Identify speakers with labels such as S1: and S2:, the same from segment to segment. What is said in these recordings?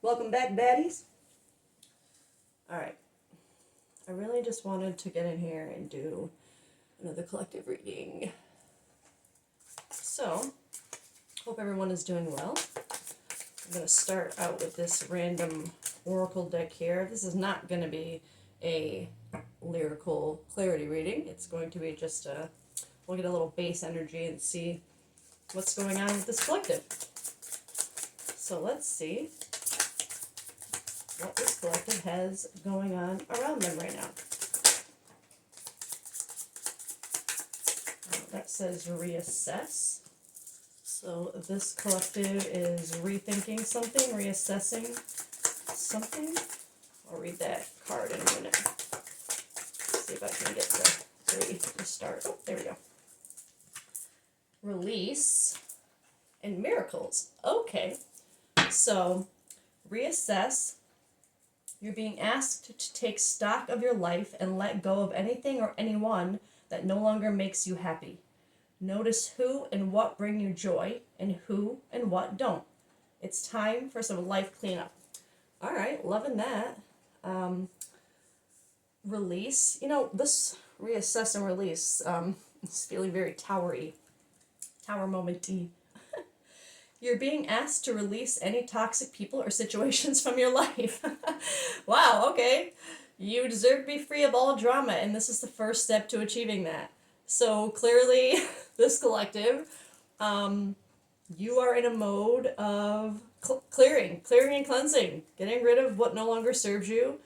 S1: Welcome back, baddies. Alright, I really just wanted to get in here and do another collective reading. So, hope everyone is doing well. I'm going to start out with this random oracle deck here. This is not going to be a lyrical clarity reading. It's going to be just we'll get a little base energy and see what's going on with this collective. So let's see what this collective has going on around them right now. That says reassess. So this collective is rethinking something, reassessing something. I'll read that card in a minute. See if I can get to 3 to start. Oh, there we go. Release and miracles. Okay. So reassess. You're being asked to take stock of your life and let go of anything or anyone that no longer makes you happy. Notice who and what bring you joy and who and what don't. It's time for some life cleanup. All right, loving that. Release. You know, this reassess and release is feeling very towery. Tower moment-y. You're being asked to release any toxic people or situations from your life. Wow, okay. You deserve to be free of all drama, and this is the first step to achieving that. So clearly, this collective, you are in a mode of clearing and cleansing, getting rid of what no longer serves you,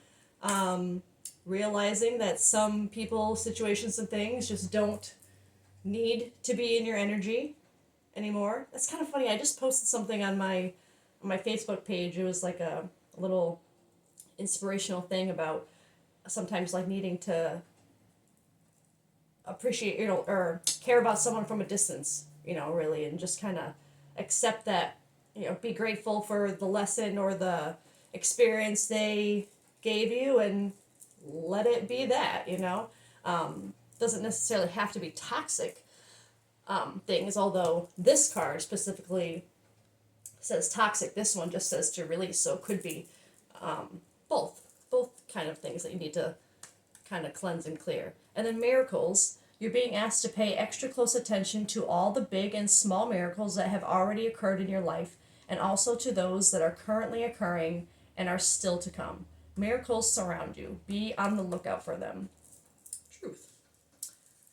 S1: realizing that some people, situations, and things just don't need to be in your energy anymore. That's kind of funny. I just posted something on my Facebook page. It was like a little inspirational thing about sometimes like needing to appreciate, or care about someone from a distance, really, and just kind of accept that, be grateful for the lesson or the experience they gave you and let it be that, doesn't necessarily have to be toxic things, although this card specifically says toxic. This one just says to release, so it could be both kind of things that you need to kind of cleanse and clear. And then miracles, you're being asked to pay extra close attention to all the big and small miracles that have already occurred in your life, and also to those that are currently occurring and are still to come. Miracles surround you. Be on the lookout for them. Truth.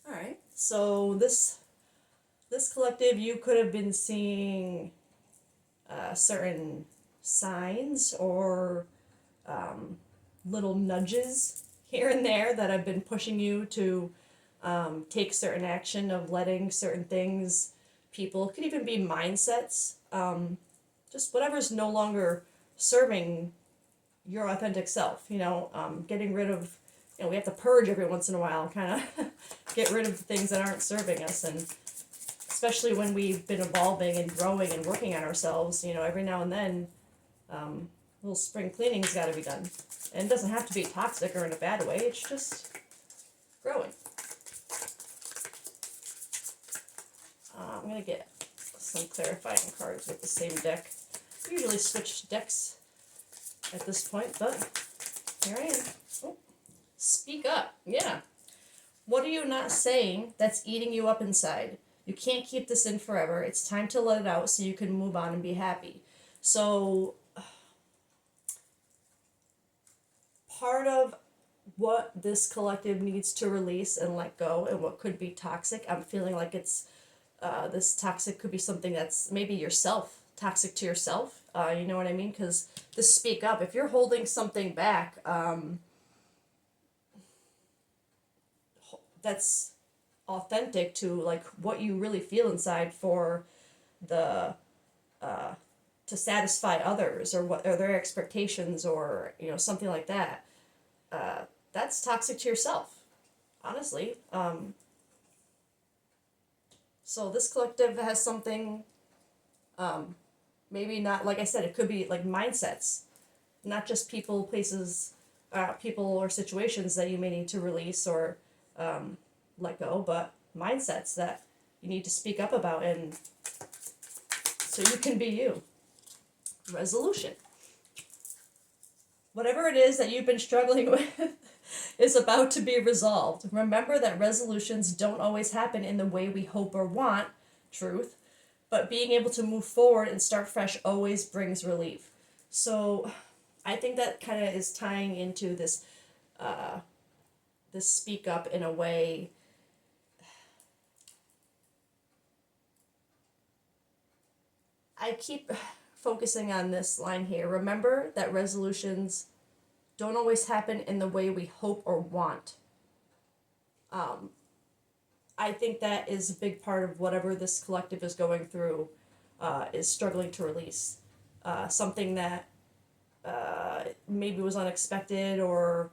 S1: All right, so this collective, you could have been seeing certain signs or little nudges here and there that have been pushing you to take certain action of letting certain things, people, could even be mindsets, just whatever's no longer serving your authentic self, getting rid of, we have to purge every once in a while, kind of get rid of the things that aren't serving us. And especially when we've been evolving and growing and working on ourselves, every now and then, a little spring cleaning's got to be done. And it doesn't have to be toxic or in a bad way, it's just growing. I'm going to get some clarifying cards with the same deck. I usually switch decks at this point, but here I am. Oh. Speak up. Yeah. What are you not saying that's eating you up inside? You can't keep this in forever. It's time to let it out so you can move on and be happy. So, part of what this collective needs to release and let go, and what could be toxic, I'm feeling like it's, this toxic could be something that's maybe yourself, toxic to yourself. You know what I mean? Because this speak up, if you're holding something back, that's authentic to like what you really feel inside for the to satisfy others, or what are their expectations, or something like that, that's toxic to yourself, honestly. So this collective has something, maybe not, like I said, it could be like mindsets, not just people, places, people or situations that you may need to release or let go, but mindsets that you need to speak up about, and so you can be you. Resolution. Whatever it is that you've been struggling with is about to be resolved. Remember that resolutions don't always happen in the way we hope or want, truth, but being able to move forward and start fresh always brings relief. So I think that kind of is tying into this speak up in a way. I keep focusing on this line here. Remember that resolutions don't always happen in the way we hope or want. I think that is a big part of whatever this collective is going through, is struggling to release. Something that maybe was unexpected or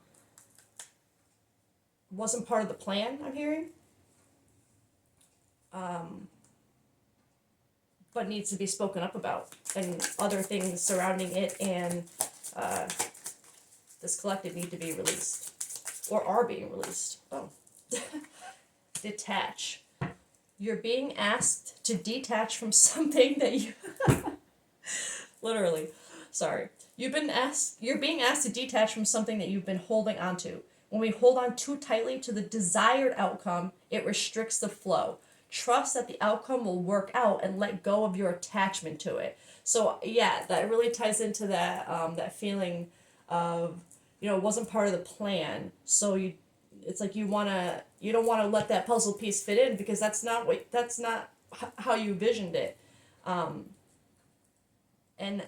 S1: wasn't part of the plan, I'm hearing. But needs to be spoken up about, and other things surrounding it and this collective need to be released, or are being released. Oh. Detach. You're being asked to detach from something that you literally, sorry. You're being asked to detach from something that you've been holding onto. When we hold on too tightly to the desired outcome, it restricts the flow. Trust that the outcome will work out and let go of your attachment to it. So yeah, that really ties into that feeling of, it wasn't part of the plan. So it's like you don't want to let that puzzle piece fit in, because that's not how you visioned it. And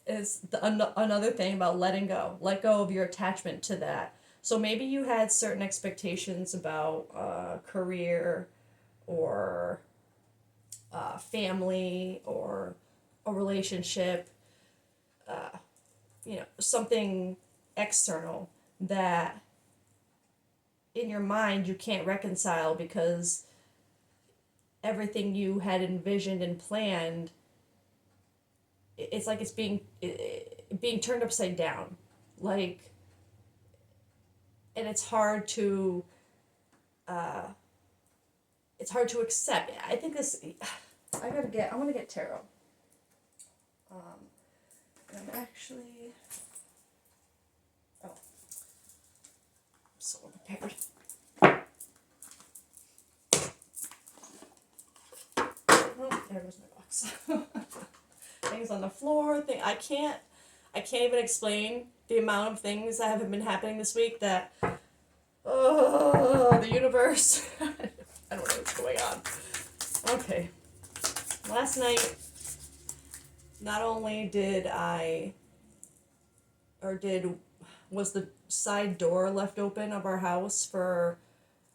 S1: is another thing about letting go. Let go of your attachment to that. So maybe you had certain expectations about career or family or a relationship, something external that in your mind you can't reconcile, because everything you had envisioned and planned, it's like it's being turned upside down, like, and it's hard to accept. I think this, I want to get tarot. I'm actually, I'm so unprepared. Oh, there goes my box. Things on the floor. I can't even explain the amount of things that have been happening this week that, the universe. I don't know what's going on. Okay. Last night, not only was the side door left open of our house for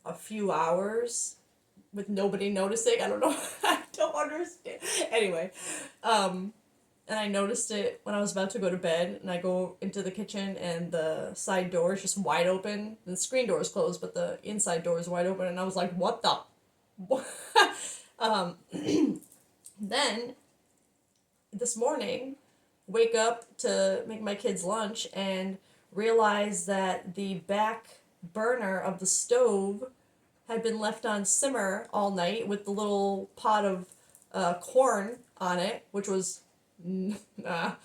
S1: a few hours with nobody noticing. I don't know. I don't understand. Anyway, and I noticed it when I was about to go to bed, and I go into the kitchen and the side door is just wide open. The screen door is closed, but the inside door is wide open, and I was like, what the? Then, this morning, wake up to make my kids lunch and realize that the back burner of the stove had been left on simmer all night with the little pot of corn on it, which was not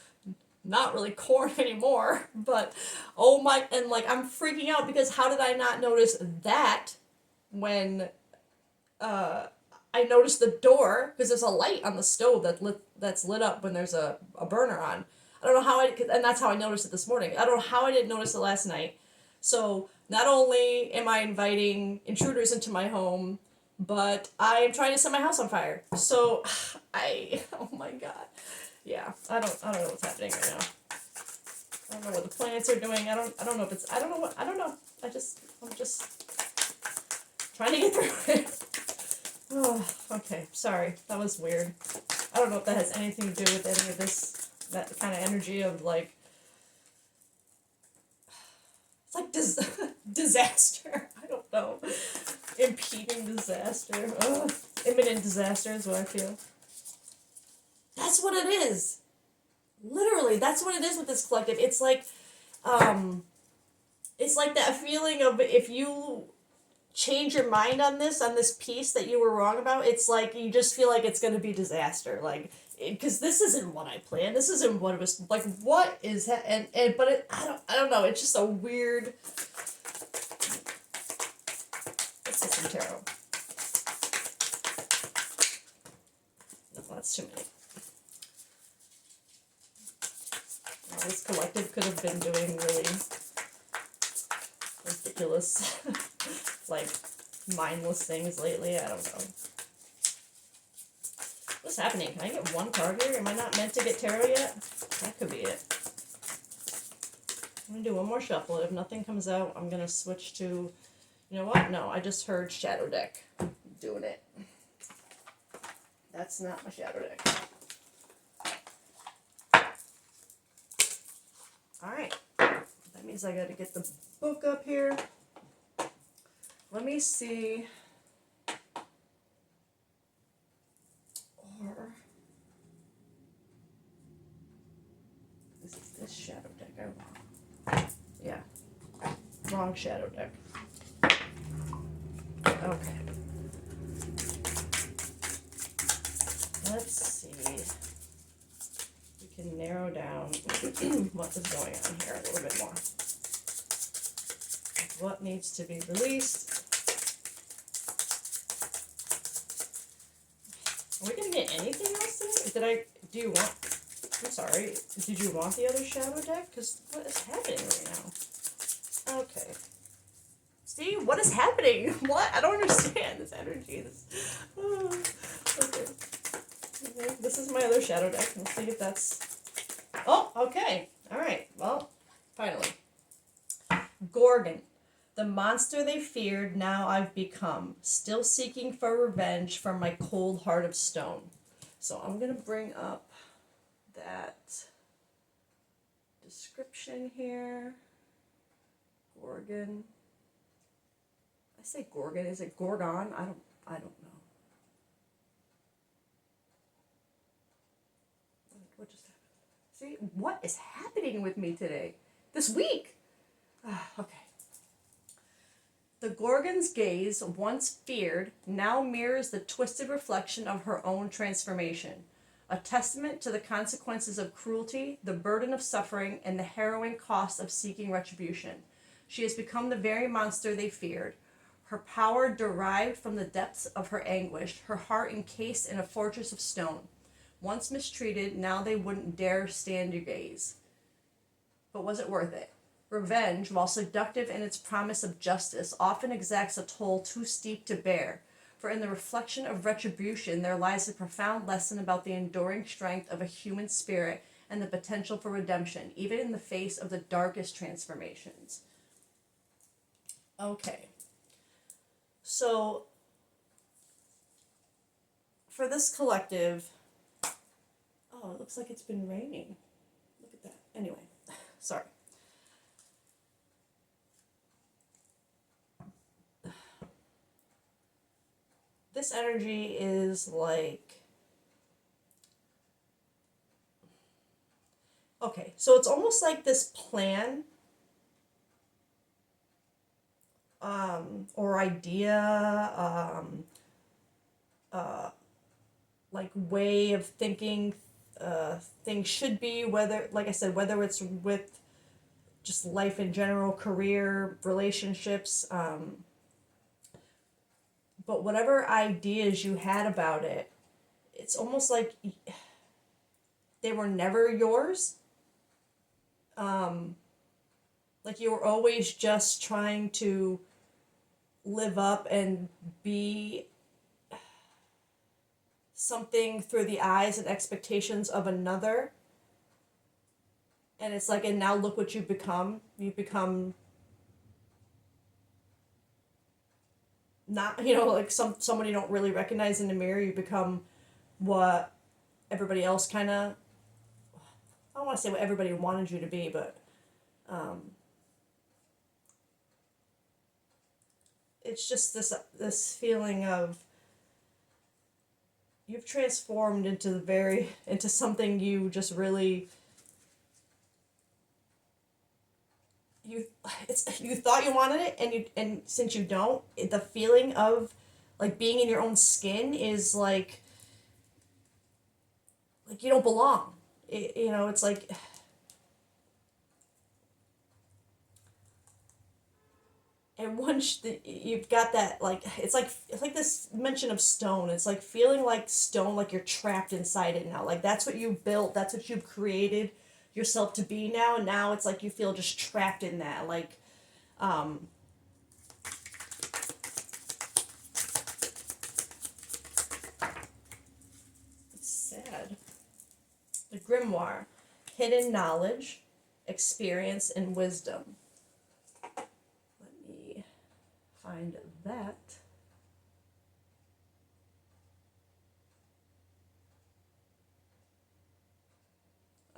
S1: really corn anymore, but oh my, and like I'm freaking out because how did I not notice that when I noticed the door, because there's a light on the stove that's lit up when there's a burner on. I don't know how and that's how I noticed it this morning. I don't know how I didn't notice it last night. So not only am I inviting intruders into my home, but I am trying to set my house on fire. So oh my god. Yeah, I don't know what's happening right now. I don't know what the plants are doing. I don't know if it's, I don't know. I'm just trying to get through it. Oh, okay. Sorry. That was weird. I don't know if that has anything to do with any of this, that kind of energy of like, it's like disaster. I don't know. Impeding disaster. Ugh. Imminent disaster is what I feel. That's what it is. Literally, that's what it is with this collective. It's like that feeling of if you change your mind on this piece that you were wrong about, it's like you just feel like it's going to be disaster. Like because this isn't what I planned. This isn't what it was like. What is that? But I don't know. It's just a weird. Let's get some tarot. No, that's too many. Well, this collective could have been doing really ridiculous, like mindless things lately. I don't know. What's happening? Can I get one card here? Am I not meant to get tarot yet? That could be it. I'm going to do one more shuffle. If nothing comes out, I'm going to switch to... You know what? No, I just heard Shadow Deck. I'm doing it. That's not my Shadow Deck. Alright. That means I got to get the book up here. Let me see... This Shadow Deck I want. Yeah. Wrong Shadow Deck. Okay. Let's see. We can narrow down what is going on here a little bit more. What needs to be released? Are we going to get anything else today? Do you want... I'm sorry, did you want the other Shadow Deck? Because what is happening right now? Okay. See, what is happening? What? I don't understand this energy. Okay. This is my other Shadow Deck. We'll see if that's... Oh, okay. Alright, well, finally. Gorgon. The monster they feared, now I've become. Still seeking for revenge from my cold heart of stone. So I'm going to bring up that description here. Gorgon. I say Gorgon. Is it Gorgon? I don't know. What just happened? See, what is happening with me today? This week? Okay. The Gorgon's gaze, once feared, now mirrors the twisted reflection of her own transformation. A testament to the consequences of cruelty, the burden of suffering, and the harrowing cost of seeking retribution. She has become the very monster they feared. Her power derived from the depths of her anguish, her heart encased in a fortress of stone. Once mistreated, now they wouldn't dare stand your gaze. But was it worth it? Revenge, while seductive in its promise of justice, often exacts a toll too steep to bear. For in the reflection of retribution, there lies a profound lesson about the enduring strength of a human spirit and the potential for redemption, even in the face of the darkest transformations. Okay. So, for this collective... Oh, it looks like it's been raining. Look at that. Anyway, sorry. This energy is like... Okay, so it's almost like this plan or idea, like way of thinking things should be, whether, like I said, whether it's with just life in general, career, relationships, but whatever ideas you had about it, it's almost like they were never yours. Like you were always just trying to live up and be something through the eyes and expectations of another. And it's like, and now look what you've become. You've become not, like someone you don't really recognize in the mirror. You become what everybody else kind of, I don't want to say what everybody wanted you to be, but it's just this feeling of you've transformed into something you just really you thought you wanted it, and since you don't, the feeling of like being in your own skin is like like you don't belong. It's like, and once you've got that, like it's like this mention of stone. It's like feeling like stone, like you're trapped inside it now. Like that's what you built. That's what you've created yourself to be now. And now it's like you feel just trapped in that. Like, um, it's sad. The grimoire, hidden knowledge, experience, and wisdom. Let me find that.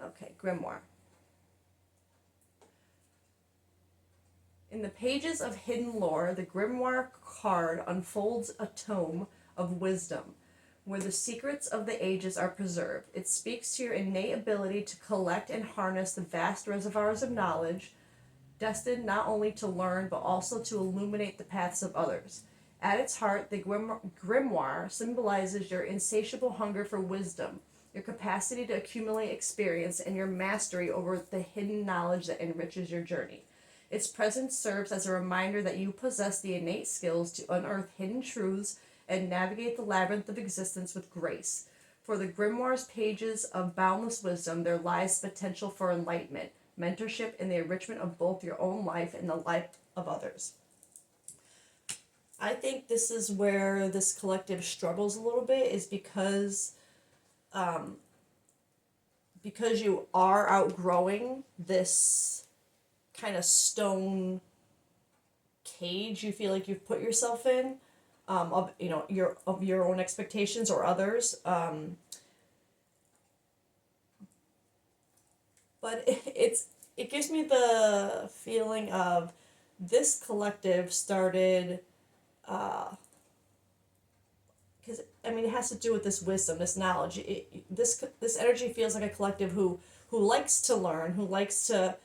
S1: Okay, grimoire. In the pages of hidden lore, the grimoire card unfolds a tome of wisdom where the secrets of the ages are preserved. It speaks to your innate ability to collect and harness the vast reservoirs of knowledge, destined not only to learn but also to illuminate the paths of others. At its heart, the grimoire symbolizes your insatiable hunger for wisdom, your capacity to accumulate experience, and your mastery over the hidden knowledge that enriches your journey. Its presence serves as a reminder that you possess the innate skills to unearth hidden truths and navigate the labyrinth of existence with grace. For the grimoire's pages of boundless wisdom, there lies potential for enlightenment, mentorship, and the enrichment of both your own life and the life of others. I think this is where this collective struggles a little bit, is um, because you are outgrowing this kind of stone cage you feel like you've put yourself in, of your own expectations or others, but it gives me the feeling of this collective started, because I mean it has to do with this wisdom, this knowledge. This energy feels like a collective who likes to learn, who likes to,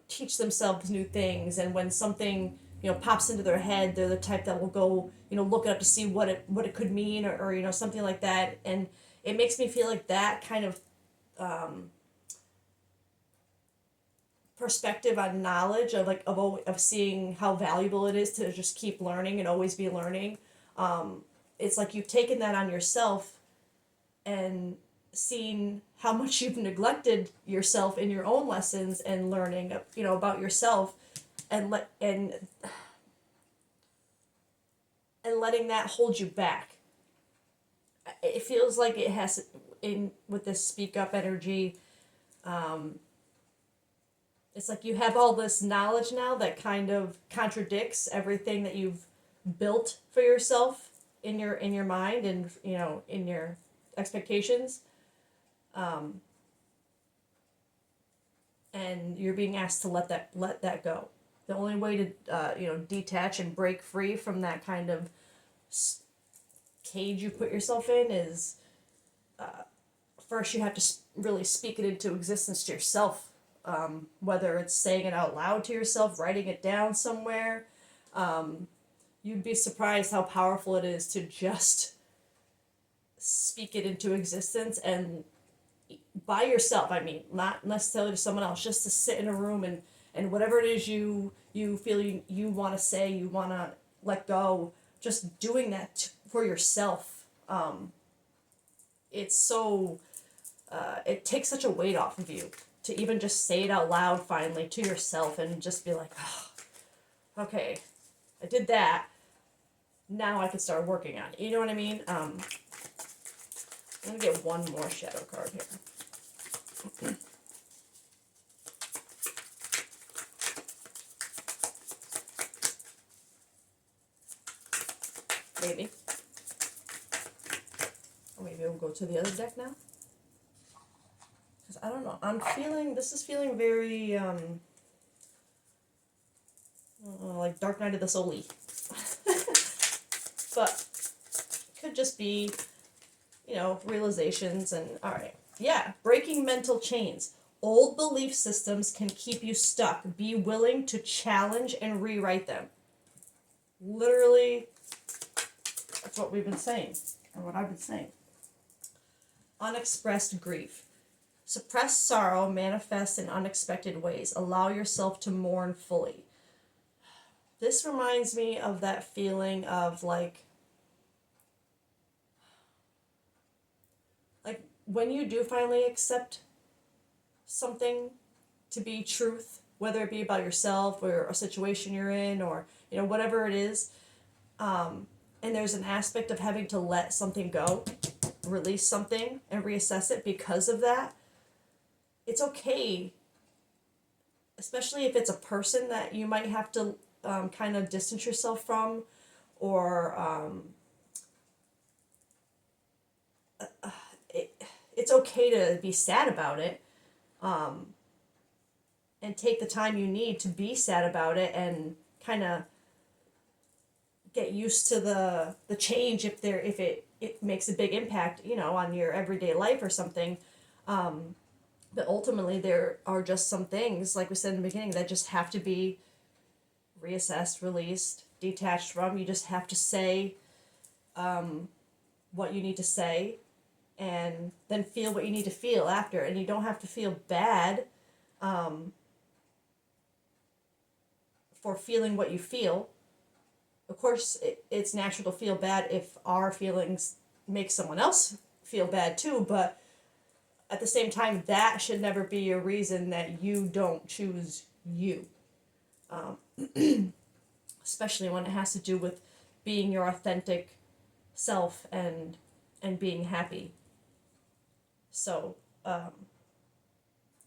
S1: teach themselves new things, and when something pops into their head, they're the type that will go look it up to see what it could mean, or something like that. And it makes me feel like that kind of, perspective on knowledge, of like of seeing how valuable it is to just keep learning and always be learning. It's like you've taken that on yourself and seen how much you've neglected yourself in your own lessons and learning about yourself, and letting that hold you back. It feels like it has, in with this speak up energy. It's like you have all this knowledge now that kind of contradicts everything that you've built for yourself in your mind, and in your expectations, and you're being asked to let that go. The only way to detach and break free from that kind of cage you put yourself in is, first you have to really speak it into existence to yourself, whether it's saying it out loud to yourself, writing it down somewhere. You'd be surprised how powerful it is to just speak it into existence, and by yourself. I mean, not necessarily to someone else, just to sit in a room, and whatever it is you feel you want to say, you want to let go, just doing that for yourself. It's so, it takes such a weight off of you to even just say it out loud finally to yourself, and just be like, oh, okay, I did that. Now I can start working on it. You know what I mean? I'm gonna get one more shadow card here. Maybe. Or maybe we'll go to the other deck now. Because I don't know. This is feeling very, like Dark Knight of the Soul-y. But it could just be, realizations. And alright. Yeah, breaking mental chains. Old belief systems can keep you stuck. Be willing to challenge and rewrite them. Literally, that's what we've been saying, or what I've been saying. unexpressed grief. Suppressed sorrow manifests in unexpected ways. Allow yourself to mourn fully. This reminds me of that feeling of like when you do finally accept something to be truth, whether it be about yourself or a situation you're in, or whatever it is, and there's an aspect of having to let something go, release something and reassess it because of that. It's okay, especially if it's a person that you might have to kind of distance yourself from, or it's okay to be sad about it, and take the time you need to be sad about it and kind of get used to the change if it makes a big impact on your everyday life or something. But ultimately there are just some things, like we said in the beginning, that just have to be reassessed, released, detached from. You just have to say what you need to say, and then feel what you need to feel after. And you don't have to feel bad for feeling what you feel. Of course, it's natural to feel bad if our feelings make someone else feel bad too, but at the same time, that should never be a reason that you don't choose you. Especially when it has to do with being your authentic self and being happy. So I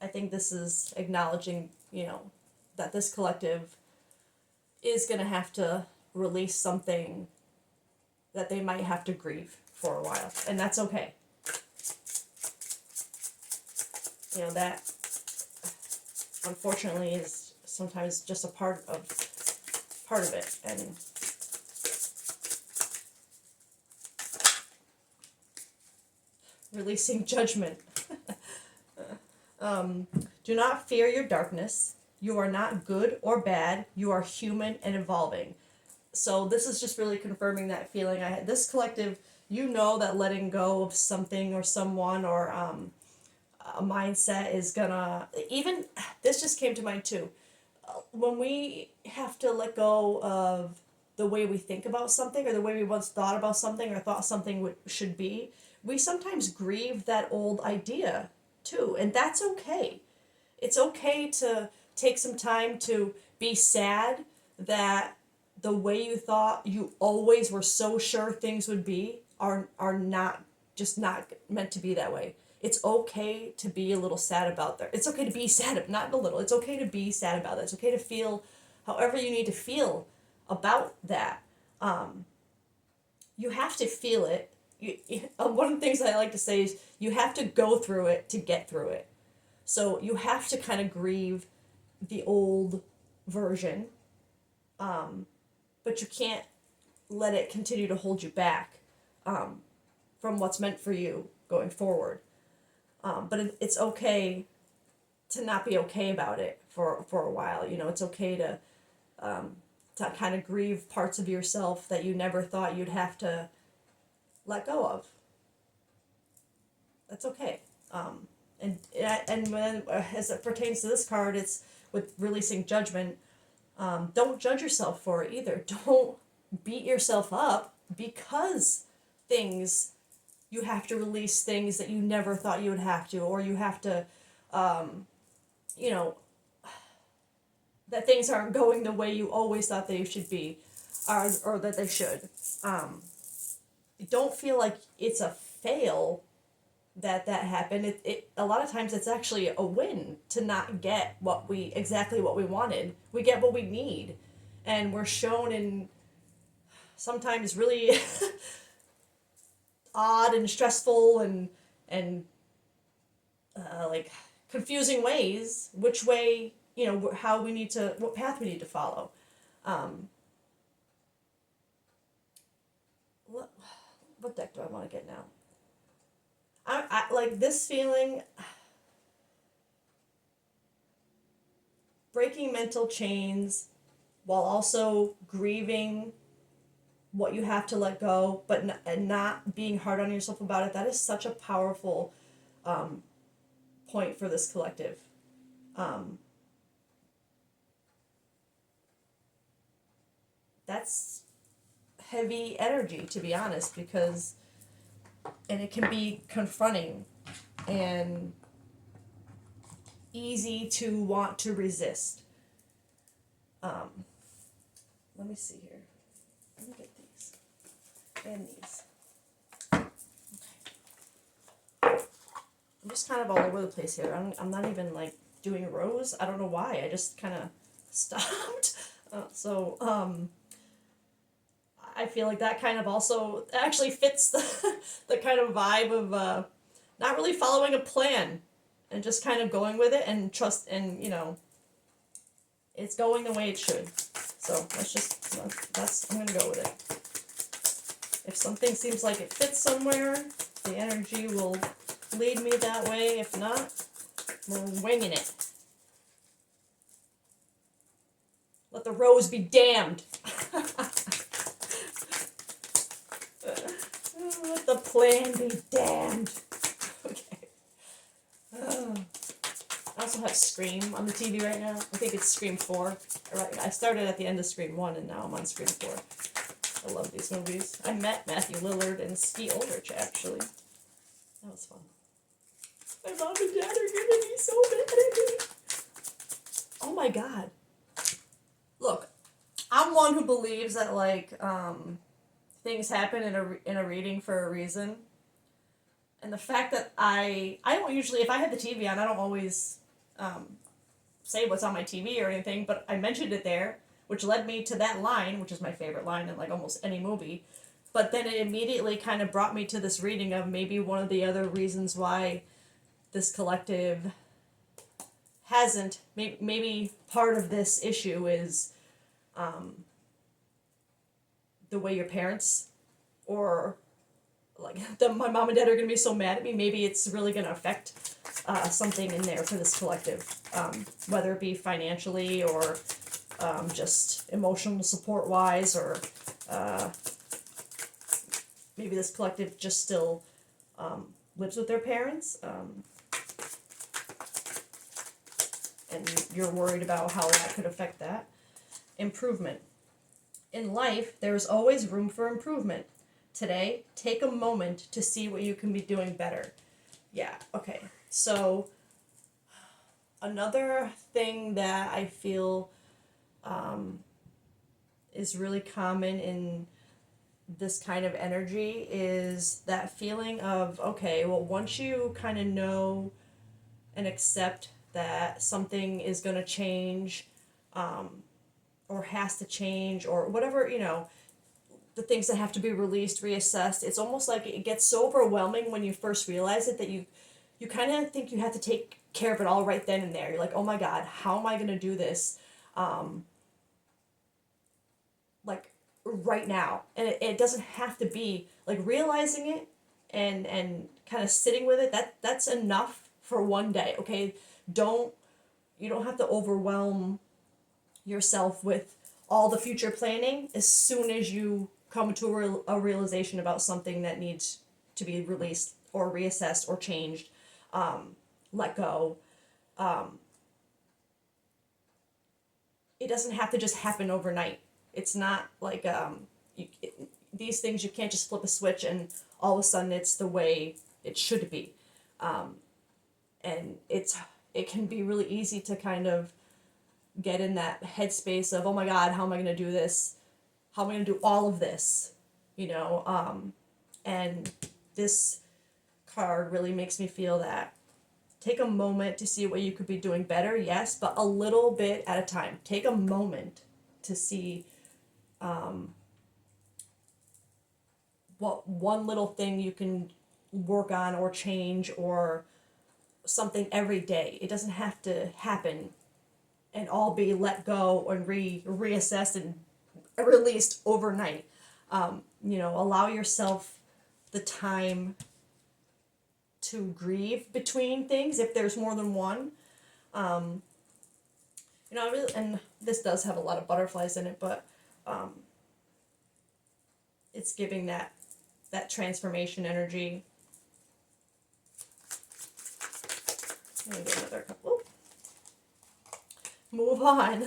S1: think this is acknowledging, that this collective is going to have to release something that they might have to grieve for a while, and that's okay. That unfortunately is sometimes just a part of it. And releasing judgment. Do not fear your darkness. You are not good or bad. You are human and evolving. So this is just really confirming that feeling I had. This collective, that letting go of something or someone or a mindset is gonna, even, this just came to mind too. When we have to let go of the way we think about something, or the way we once thought about something or thought something should be, we sometimes grieve that old idea too, and that's okay. It's okay to take some time to be sad that the way you thought you always were so sure things would be are not, just not meant to be that way. It's okay to be a little sad about that. It's okay to be sad, not a little. It's okay to be sad about that. It's okay to feel however you need to feel about that. You have to feel it. One of the things I like to say is you have to go through it to get through it. So you have to kind of grieve the old version, but you can't let it continue to hold you back from what's meant for you going forward. But it's okay to not be okay about it for a while. It's okay to kind of grieve parts of yourself that you never thought you'd have to let go of. That's okay. And when, as it pertains to this card, it's with releasing judgment. Don't judge yourself for it either. Don't beat yourself up because you have to release things that you never thought you would have to, or you have to, that things aren't going the way you always thought they should be, or that they should. Don't feel like it's a fail that happened. It a lot of times it's actually a win to not get exactly what we wanted. We get what we need, and we're shown in sometimes really odd and stressful and like confusing ways which way, what path we need to follow. What deck do I want to get now? I like this feeling, breaking mental chains while also grieving what you have to let go, but and not being hard on yourself about it. That is such a powerful point for this collective. Um, that's heavy energy, to be honest, because and it can be confronting and easy to want to resist. Um, let me see here. Let me get these and these. I'm just kind of all over the place here. I'm not even like doing rows. I don't know why. I just kind of stopped. I feel like that kind of also actually fits the kind of vibe of not really following a plan and just kind of going with it and trust and it's going the way it should. So that's I'm gonna go with it. If something seems like it fits somewhere, the energy will lead me that way. If not, we're winging it. Let the rose be damned. Let the plan be damned. Okay. I also have Scream on the TV right now. I think it's Scream 4. I started at the end of Scream 1 and now I'm on Scream 4. I love these movies. I met Matthew Lillard and Skeet Ulrich, actually. That was fun. My mom and dad are gonna be so mad at me. Oh my god. Look, I'm one who believes that things happen in a reading for a reason. And the fact that I don't usually, if I have the TV on, I don't always say what's on my TV or anything, but I mentioned it there, which led me to that line, which is my favorite line in like almost any movie. But then it immediately kind of brought me to this reading of maybe one of the other reasons why this collective hasn't, maybe part of this issue is the way your parents or my mom and dad are going to be so mad at me. Maybe it's really going to affect something in there for this collective, whether it be financially or just emotional support wise, or maybe this collective just still lives with their parents, and you're worried about how that could affect that. Improvement. In life, there is always room for improvement. Today, take a moment to see what you can be doing better. Yeah, okay. So, another thing that I feel is really common in this kind of energy is that feeling of, okay, well, once you kind of know and accept that something is going to change, or has to change, or whatever, the things that have to be released, reassessed, it's almost like it gets so overwhelming when you first realize it that you kind of think you have to take care of it all right then and there. You're like, oh my God, how am I going to do this? Like right now. And it doesn't have to be like realizing it and kind of sitting with it. That's enough for one day. Okay. You don't have to overwhelm yourself with all the future planning as soon as you come to a realization about something that needs to be released or reassessed or changed, let go. It doesn't have to just happen overnight. It's not like these things, you can't just flip a switch and all of a sudden it's the way it should be. And it can be really easy to kind of get in that headspace of, oh my God, how am I going to do this? How am I going to do all of this? And this card really makes me feel that take a moment to see what you could be doing better, yes, but a little bit at a time. Take a moment to see what one little thing you can work on or change or something every day. It doesn't have to happen and all be let go and reassessed and released overnight. Allow yourself the time to grieve between things if there's more than one. And this does have a lot of butterflies in it, but it's giving that transformation energy. Let me get another couple. Move on.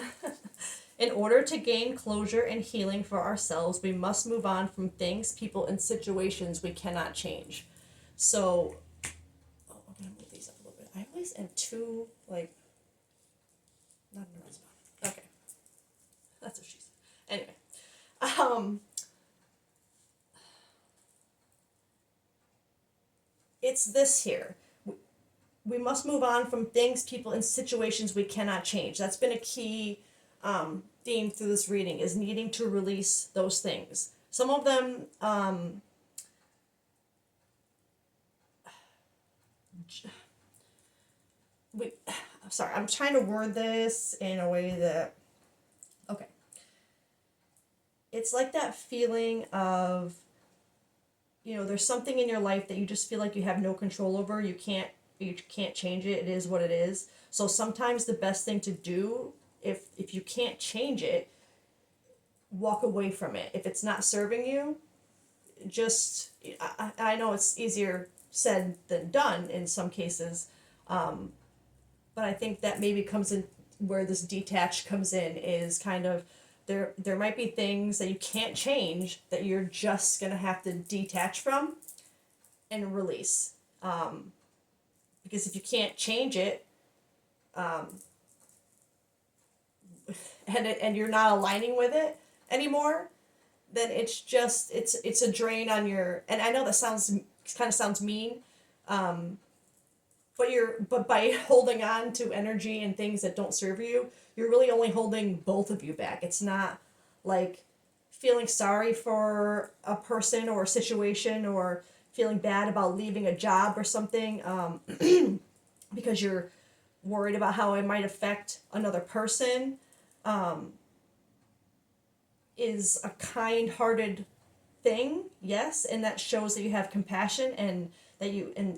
S1: In order to gain closure and healing for ourselves, we must move on from things, people, and situations we cannot change. So, oh, I'm gonna move these up a little bit. I always am too, like, not in the right spot. Okay. That's what she said. Anyway. It's this here. We must move on from things, people, and situations we cannot change. That's been a key theme through this reading, is needing to release those things. Some of them, I'm sorry, I'm trying to word this in a way that, okay. It's like that feeling of, there's something in your life that you just feel like you have no control over. You can't change it. It is what it is. So sometimes the best thing to do, if you can't change it, walk away from it. If it's not serving you, just, I know it's easier said than done in some cases, but I think that maybe comes in where this detached comes in, is kind of, there might be things that you can't change that you're just gonna have to detach from and release, because if you can't change it, and you're not aligning with it anymore, then it's just it's a drain on your, and I know that sounds mean, but by holding on to energy and things that don't serve you, you're really only holding both of you back. It's not like feeling sorry for a person or a situation, or feeling bad about leaving a job or something, because you're worried about how it might affect another person, is a kind-hearted thing, yes, and that shows that you have compassion and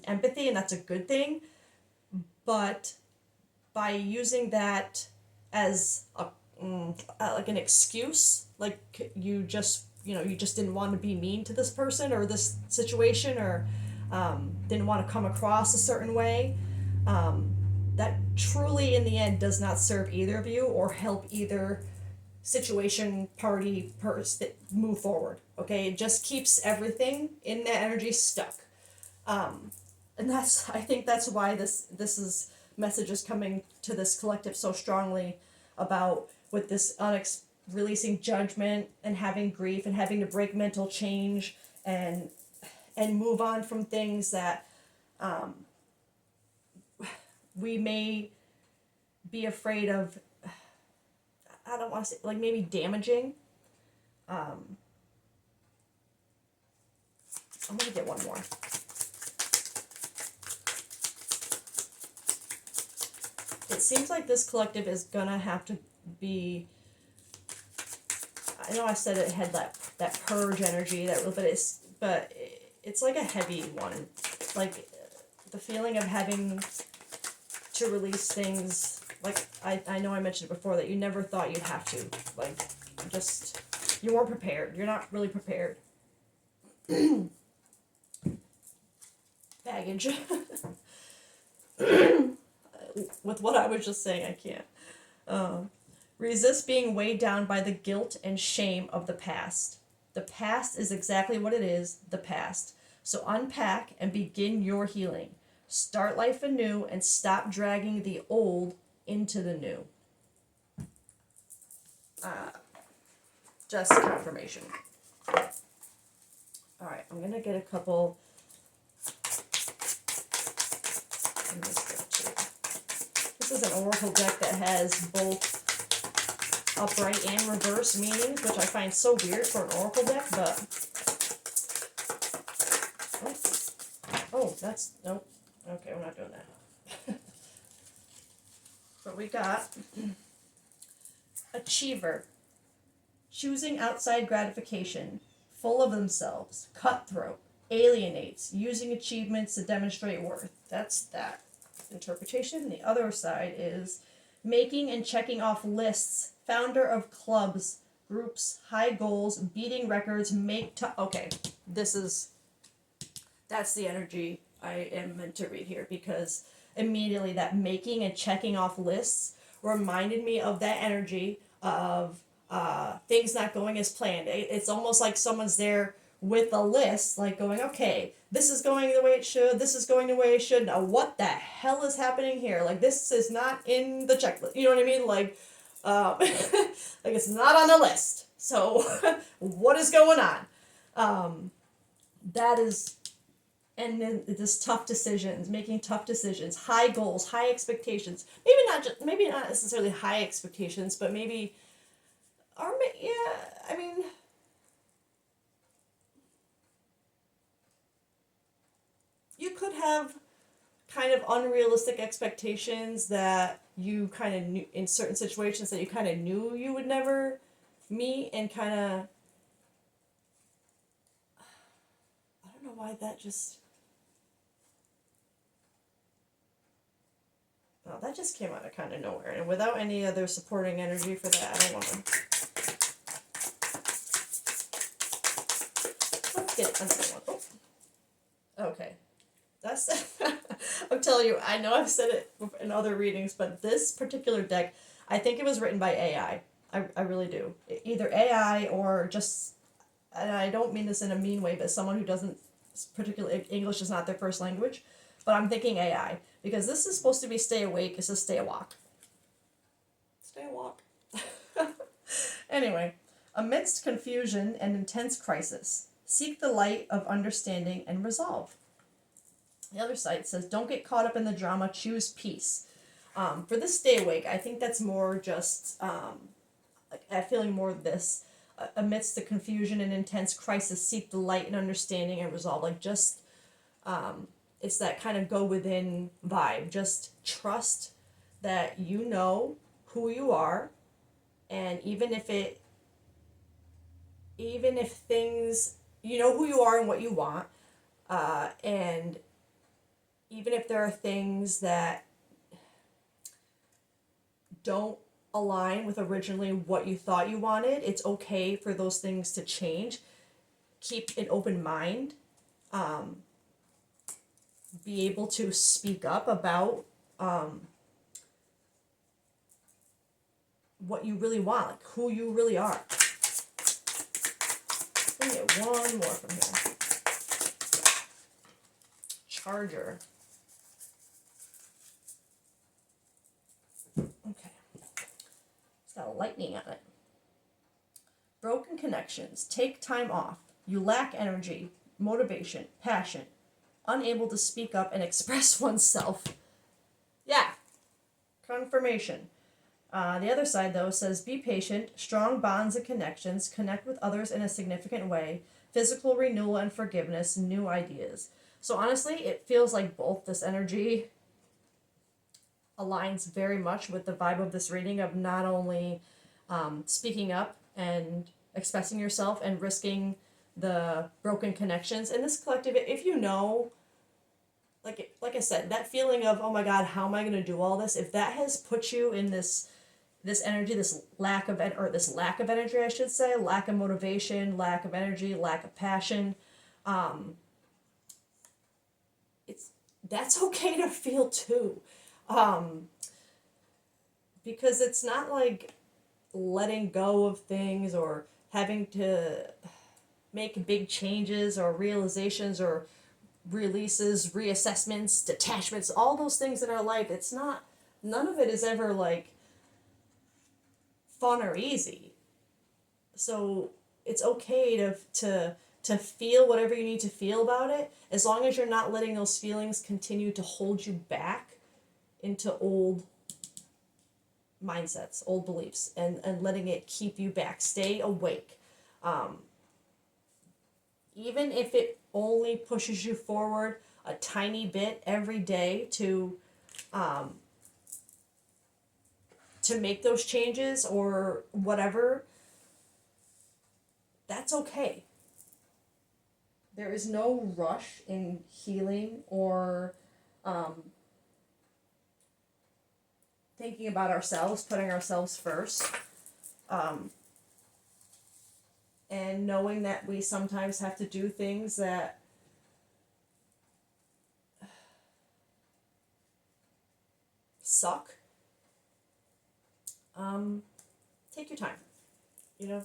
S1: empathy, and that's a good thing. But by using that as like an excuse, like you just didn't want to be mean to this person or this situation, or didn't want to come across a certain way, that truly in the end does not serve either of you or help either situation, party, move forward. Okay, it just keeps everything in that energy stuck, and I think that's why this message is coming to this collective so strongly, about with this releasing judgment and having grief and having to break mental change and move on from things that we may be afraid of. I don't want to say, like, maybe damaging. I'm gonna get one more. It seems like this collective is gonna have to be, I know I said it had that purge energy, but it's like a heavy one. Like, the feeling of having to release things, like, I know I mentioned it before, that you never thought you'd have to. Like, just, you weren't prepared. You're not really prepared. Baggage. With what I was just saying, I can't. Resist being weighed down by the guilt and shame of the past. The past is exactly what it is, the past. So unpack and begin your healing. Start life anew and stop dragging the old into the new. Just confirmation. Alright, I'm going to get a couple. This is an oracle deck that has both upright and reverse meanings, which I find so weird for an oracle deck, but... Oh, that's... Nope. Okay, we're not doing that. But we got... Achiever. Choosing outside gratification. Full of themselves. Cutthroat. Alienates. Using achievements to demonstrate worth. That's that interpretation. The other side is making and checking off lists. Founder of clubs groups, high goals, beating records, okay, that's the energy I am meant to read here, because immediately that making and checking off lists reminded me of that energy of things not going as planned. It's almost like someone's there with a list, like going, okay, this is going the way it should, this is going the way it should. Now, what the hell is happening here? Like, this is not in the checklist. You know what I mean? Like, like it's not on the list. So, what is going on? That is, and then this tough decisions, making tough decisions, high goals, high expectations. Maybe not necessarily high expectations, but maybe, yeah. I mean, you could have kind of unrealistic expectations that you kind of knew in certain situations that you kind of knew you would never meet, and kind of, I don't know why that just, oh, that just came out of kind of nowhere, and without any other supporting energy for that, I don't want to. Let's get another one. Oh. Okay. That's, I'm telling you, I know I've said it in other readings, but this particular deck, I think it was written by AI. I really do. Either AI or just, and I don't mean this in a mean way, but someone who doesn't, particularly, English is not their first language, but I'm thinking AI, because this is supposed to be stay awake, it says stay awake. Stay awake. Anyway, amidst confusion and intense crisis, seek the light of understanding and resolve. The other side says, don't get caught up in the drama, choose peace. For this stay awake, I think that's more just, like, feeling more of this, amidst the confusion and intense crisis, seek the light and understanding and resolve. Like, just, it's that kind of go within vibe. Just trust that you know who you are, and even if things, you know who you are and what you want, and even if there are things that don't align with originally what you thought you wanted, it's okay for those things to change. Keep an open mind. Be able to speak up about what you really want, like who you really are. Let me get one more from here. Charger. Okay. It's got lightning on it. Broken connections. Take time off. You lack energy, motivation, passion, unable to speak up and express oneself. Yeah. Confirmation. The other side, though, says be patient, strong bonds and connections, connect with others in a significant way, physical renewal and forgiveness, new ideas. So honestly, it feels like both this energy aligns very much with the vibe of this reading of not only speaking up and expressing yourself and risking the broken connections. In this collective, if you know, like I said, that feeling of, oh my God, how am I going to do all this? If that has put you in this energy, this lack of energy, I should say, lack of motivation, lack of energy, lack of passion, that's okay to feel too, because it's not like letting go of things or having to make big changes or realizations or releases, reassessments, detachments, all those things in our life. It's not, none of it is ever like fun or easy. So it's okay to feel whatever you need to feel about it, as long as you're not letting those feelings continue to hold you back into old mindsets, old beliefs, and letting it keep you back. Stay awake. Even if it only pushes you forward a tiny bit every day to make those changes or whatever, that's okay. There is no rush in healing or thinking about ourselves, putting ourselves first. and knowing that we sometimes have to do things that suck. Take your time, you know.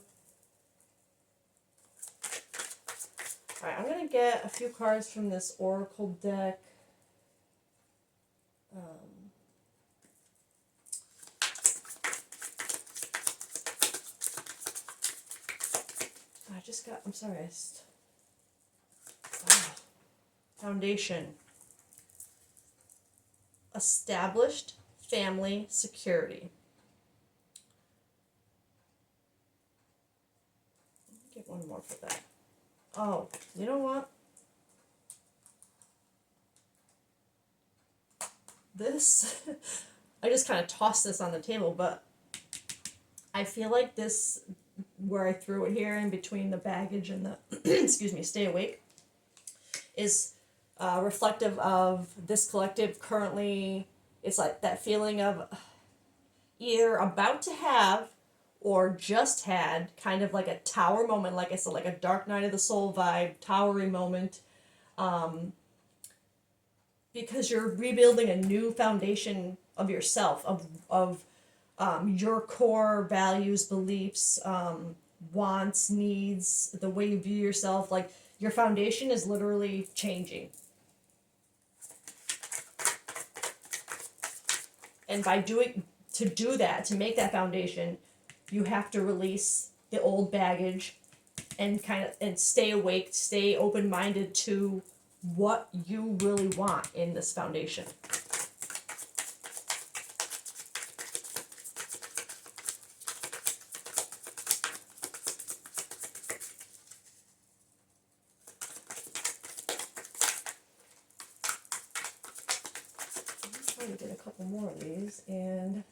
S1: All right, I'm gonna get a few cards from this Oracle deck. I'm sorry, Foundation. Established family security. Get one more for that. Oh, you know what? This, I just kind of tossed this on the table, but I feel like this, where I threw it here in between the baggage and the, excuse me, stay awake, is reflective of this collective currently. It's like that feeling of either about to have or just had kind of like a tower moment, like it's like a Dark Night of the Soul vibe, towery moment, because you're rebuilding a new foundation of yourself, of your core values, beliefs, wants, needs, the way you view yourself. Like your foundation is literally changing. And to make that foundation, you have to release the old baggage and stay awake, stay open-minded to what you really want in this foundation. I'm trying to get a couple more of these, and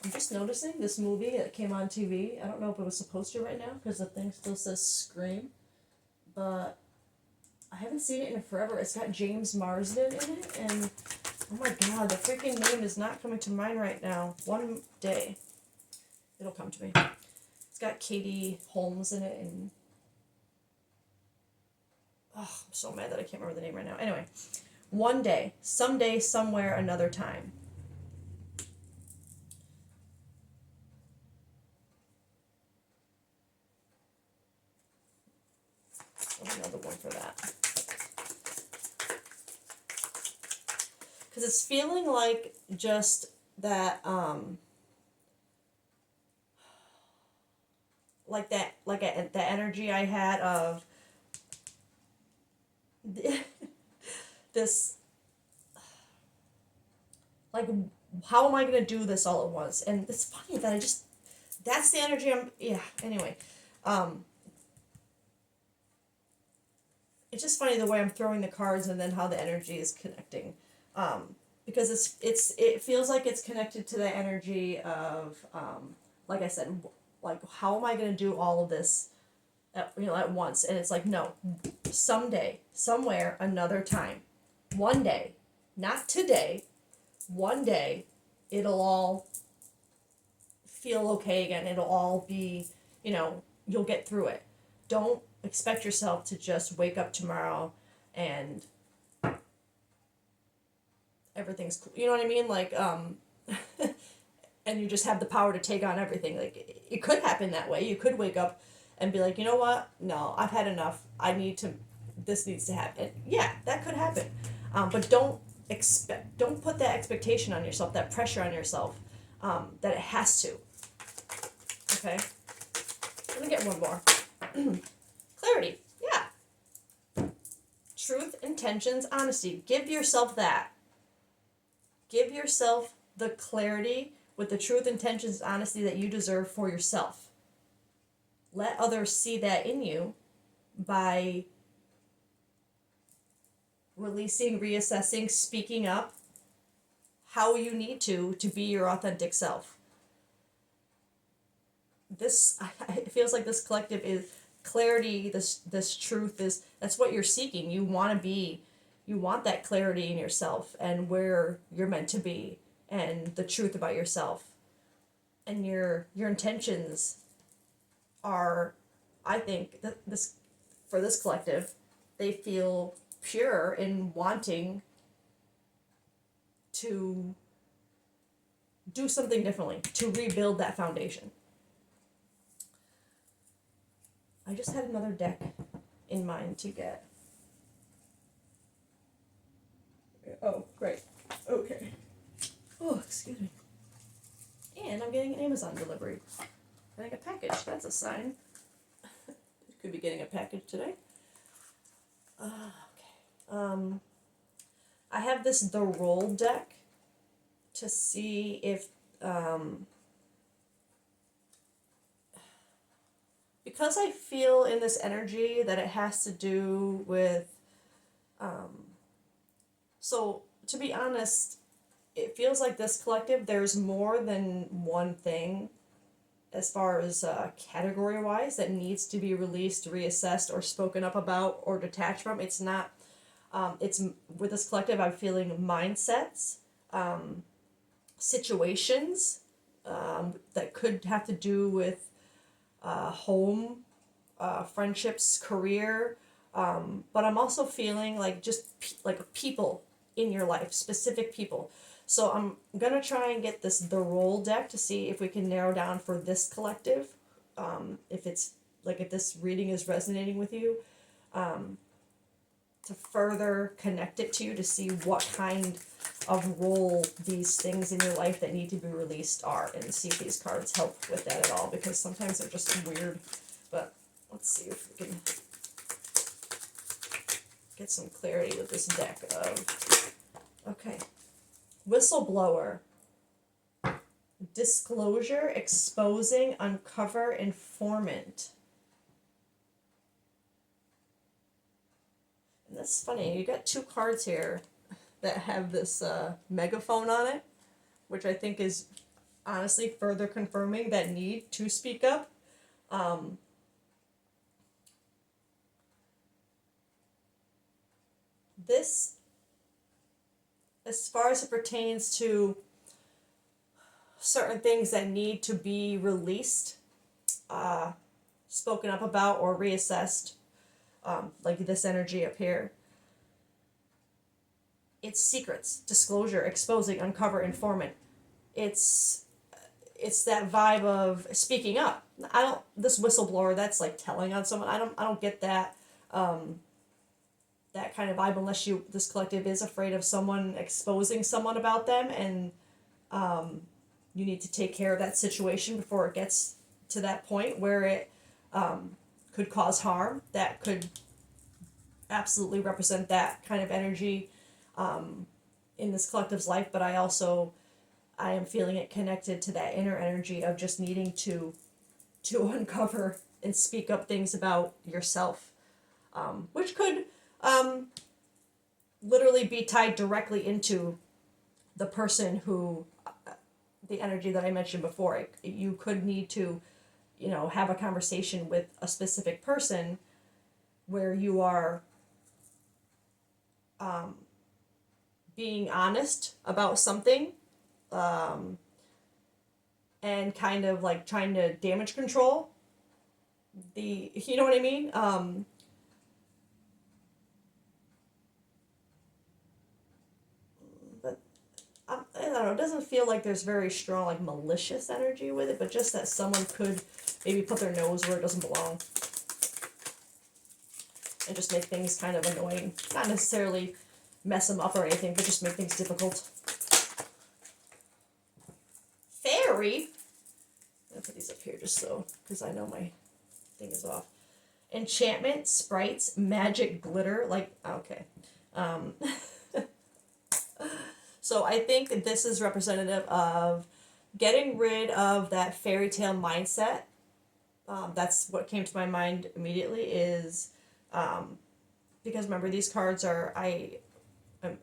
S1: I'm just noticing this movie that came on TV. I don't know if it was supposed to right now because the thing still says Scream, but I haven't seen it in forever. It's got James Marsden in it, and oh my god, the freaking name is not coming to mind right now. One day, it'll come to me. It's got Katie Holmes in it, and oh, I'm so mad that I can't remember the name right now. Anyway, one day, someday, somewhere, another time. Another one for that. Because it's feeling like just that, that energy I had of this, like, how am I going to do this all at once? And it's funny that that's the energy anyway. It's just funny the way I'm throwing the cards and then how the energy is connecting. Because it feels like it's connected to the energy of, like I said, like, how am I going to do all of this at once? And it's like, no, someday, somewhere, another time, one day, not today, one day, it'll all feel okay again. It'll all be, you'll get through it. Don't expect yourself to just wake up tomorrow and everything's cool. You know what I mean? Like, and you just have the power to take on everything. Like, it could happen that way. You could wake up and be like, you know what? No, I've had enough. This needs to happen. Yeah, that could happen. But don't put that expectation on yourself, that pressure on yourself, that it has to. Okay? Let me get one more. Clarity. Yeah. Truth, intentions, honesty. Give yourself that. Give yourself the clarity with the truth, intentions, honesty that you deserve for yourself. Let others see that in you by releasing, reassessing, speaking up how you need to be your authentic self. It feels like this collective is clarity, this truth that's what you're seeking. You want that clarity in yourself and where you're meant to be and the truth about yourself. and your intentions are, I think that this, for this collective, they feel pure in wanting to do something differently, to rebuild that foundation. I just had another deck in mind to get. Oh, great. Okay. Oh, excuse me. And I'm getting an Amazon delivery. Getting a package. That's a sign. Could be getting a package today. Okay. I have this The Roll deck to see if, because I feel in this energy that it has to do with, so to be honest, it feels like this collective, there's more than one thing as far as category wise that needs to be released, reassessed, or spoken up about, or detached from. It's not, it's with this collective, I'm feeling mindsets, situations that could have to do with home, friendships, career, but I'm also feeling like just like people in your life, specific people. So I'm gonna try and get The Roll deck to see if we can narrow down for this collective, if it's like if this reading is resonating with you, to further connect it to you to see what kind of role these things in your life that need to be released are, and see if these cards help with that at all, because sometimes they're just weird. But let's see if we can get some clarity with this deck of, okay, whistleblower, disclosure, exposing, uncover, informant. And that's funny, you got two cards here that have this megaphone on it, which I think is honestly further confirming that need to speak up. This, as far as it pertains to certain things that need to be released, spoken up about, or reassessed, like this energy up here, it's secrets, disclosure, exposing, uncover, informant. It's that vibe of speaking up. I don't, this whistleblower, that's like telling on someone. I don't get that, that kind of vibe, unless this collective is afraid of someone exposing someone about them, and you need to take care of that situation before it gets to that point where it could cause harm. That could absolutely represent that kind of energy in this collective's life. But I am feeling it connected to that inner energy of just needing to uncover and speak up things about yourself, which could literally be tied directly into the person who, the energy that I mentioned before. You could need to, have a conversation with a specific person where you are being honest about something, and kind of like trying to damage control you know what I mean? But I don't know, it doesn't feel like there's very strong like malicious energy with it, but just that someone could maybe put their nose where it doesn't belong and just make things kind of annoying. Not necessarily mess them up or anything, but just make things difficult. Fairy? I'll put these up here just so, because I know my thing is off. Enchantment, sprites, magic, glitter, like, okay. So I think that this is representative of getting rid of that fairy tale mindset. That's what came to my mind immediately, is because remember, these cards are, I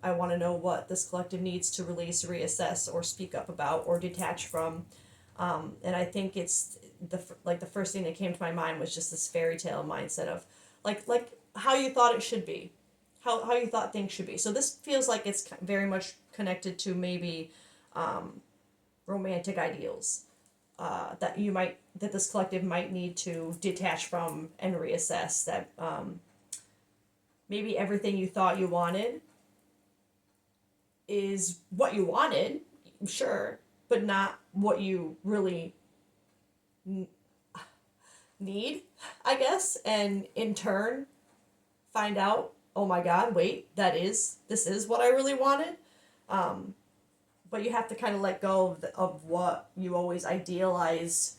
S1: want to know what this collective needs to release, reassess, or speak up about, or detach from. And I think it's the first thing that came to my mind was just this fairy tale mindset of like how you thought it should be, how you thought things should be. So this feels like it's very much connected to maybe romantic ideals. that this collective might need to detach from and reassess. That maybe everything you thought you wanted is what you wanted, sure, but not what you really need, I guess, and in turn find out, oh my God, wait, this is what I really wanted. Um, but you have to kind of let go of what you always idealize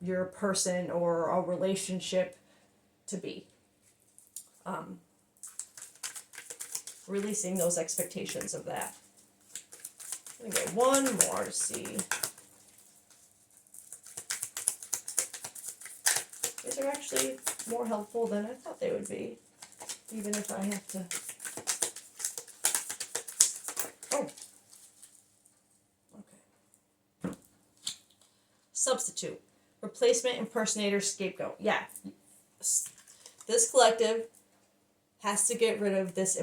S1: your person or a relationship to be. Um, Releasing those expectations of that. I'm gonna get one more to see. These are actually more helpful than I thought they would be, even if I have to. Oh, okay. Substitute, replacement, impersonator, scapegoat. Yeah, this collective has to get rid of this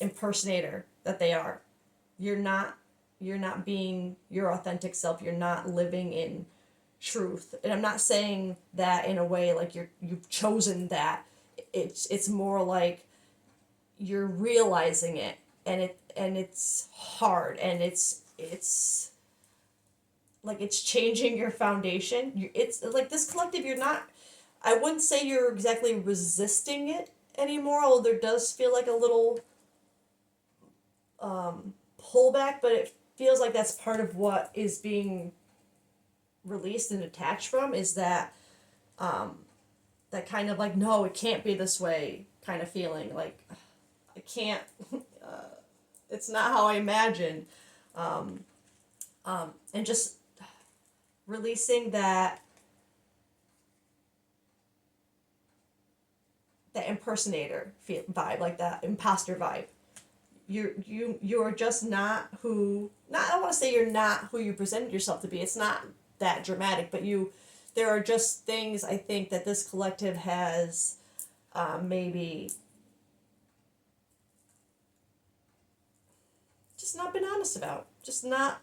S1: impersonator that they are. You're not being your authentic self. You're not living in truth. And I'm not saying that in a way like you've chosen that. It's more like you're realizing it, and it's hard, and it's like it's changing your foundation. It's like this collective, you're not, I wouldn't say you're exactly resisting it anymore, although there does feel like a little pullback, but it feels like that's part of what is being released and detached from, is that that kind of like, no, it can't be this way kind of feeling, like I can't it's not how I imagined, and just releasing that impersonator vibe, like that imposter vibe. You're just not who, not, I don't want to say you're not who you presented yourself to be. It's not that dramatic, but there are just things I think that this collective has maybe just not been honest about. Just not,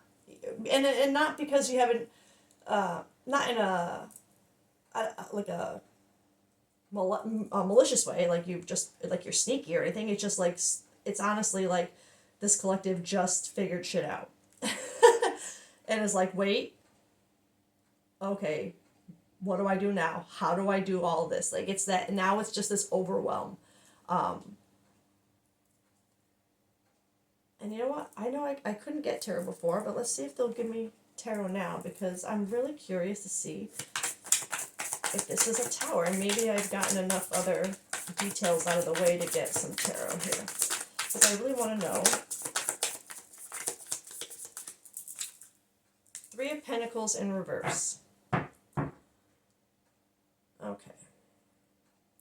S1: and not because you haven't, not in like a malicious way, like you just like you're sneaky or anything. It's just like it's honestly like this collective just figured shit out, and is like, wait, okay, what do I do now? How do I do all this? Like it's that now it's just this overwhelm, and you know what? I know I couldn't get tarot before, but let's see if they'll give me tarot now, because I'm really curious to see if this is a tower, and maybe I've gotten enough other details out of the way to get some tarot here, because I really want to know. Three of Pentacles in reverse. Okay.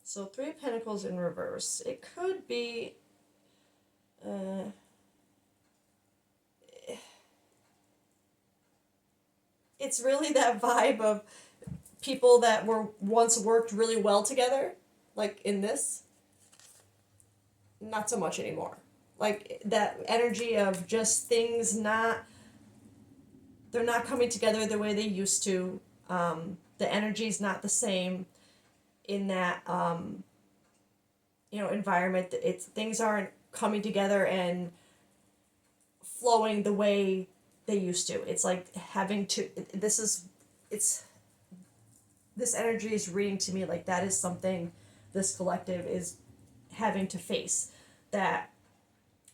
S1: So Three of Pentacles in reverse. It could be it's really that vibe of people that were once worked really well together, like in this, not so much anymore. Like that energy of just things they're not coming together the way they used to. The energy's not the same in that environment. It's things aren't coming together and flowing the way they used to. It's like having to. This energy is reading to me like that is something this collective is having to face. That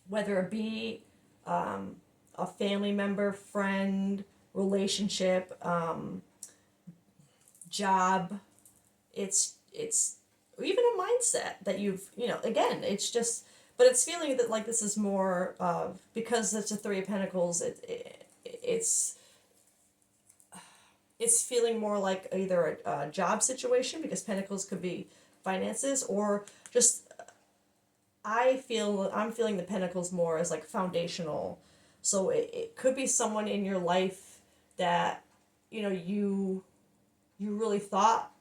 S1: whether it be a family member, friend, relationship, job, it's even a mindset that again, it's just, but it's feeling that like this is more of, because it's a Three of Pentacles, it's feeling more like either a job situation, because Pentacles could be finances, or just I'm feeling the Pentacles more as like foundational. So it could be someone in your life that you really thought